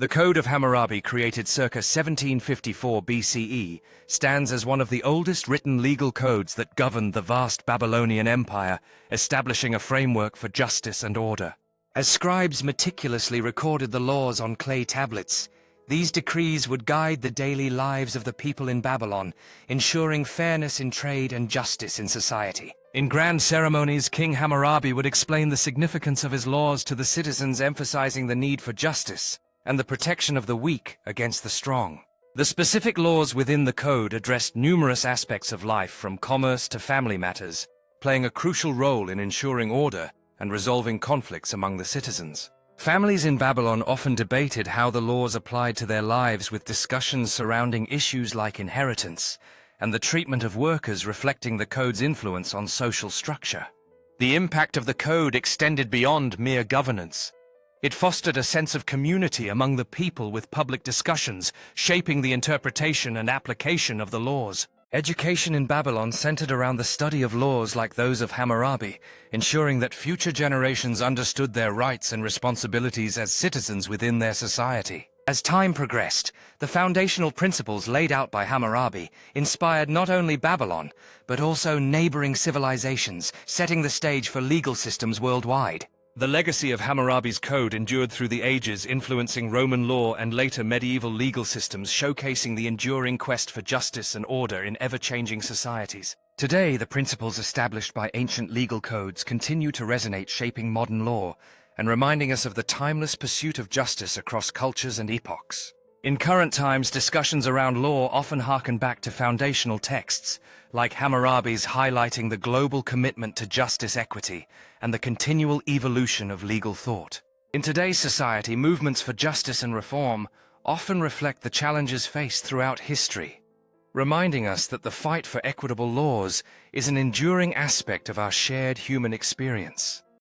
The Code of Hammurabi, created circa 1754 BCE, stands as one of the oldest written legal codes that governed the vast Babylonian Empire, establishing a framework for justice and order. As scribes meticulously recorded the laws on clay tablets, these decrees would guide the daily lives of the people in Babylon, ensuring fairness in trade and justice in society. In grand ceremonies, King Hammurabi would explain the significance of his laws to the citizens, emphasizing the need for justice and the protection of the weak against the strong. The specific laws within the code addressed numerous aspects of life, from commerce to family matters, playing a crucial role in ensuring order and resolving conflicts among the citizens. Families in Babylon often debated how the laws applied to their lives, with discussions surrounding issues like inheritance and the treatment of workers, reflecting the code's influence on social structure. The impact of the code extended beyond mere governance. It fostered a sense of community among the people, with public discussions shaping the interpretation and application of the laws. Education in Babylon centered around the study of laws like those of Hammurabi, ensuring that future generations understood their rights and responsibilities as citizens within their society. As time progressed, the foundational principles laid out by Hammurabi inspired not only Babylon, but also neighboring civilizations, setting the stage for legal systems worldwide. The legacy of Hammurabi's code endured through the ages, influencing Roman law and later medieval legal systems, showcasing the enduring quest for justice and order in ever-changing societies. Today, the principles established by ancient legal codes continue to resonate, shaping modern law and reminding us of the timeless pursuit of justice across cultures and epochs. In current times, discussions around law often harken back to foundational texts, like Hammurabi's, highlighting the global commitment to justice, equity, and the continual evolution of legal thought. In today's society, movements for justice and reform often reflect the challenges faced throughout history, reminding us that the fight for equitable laws is an enduring aspect of our shared human experience.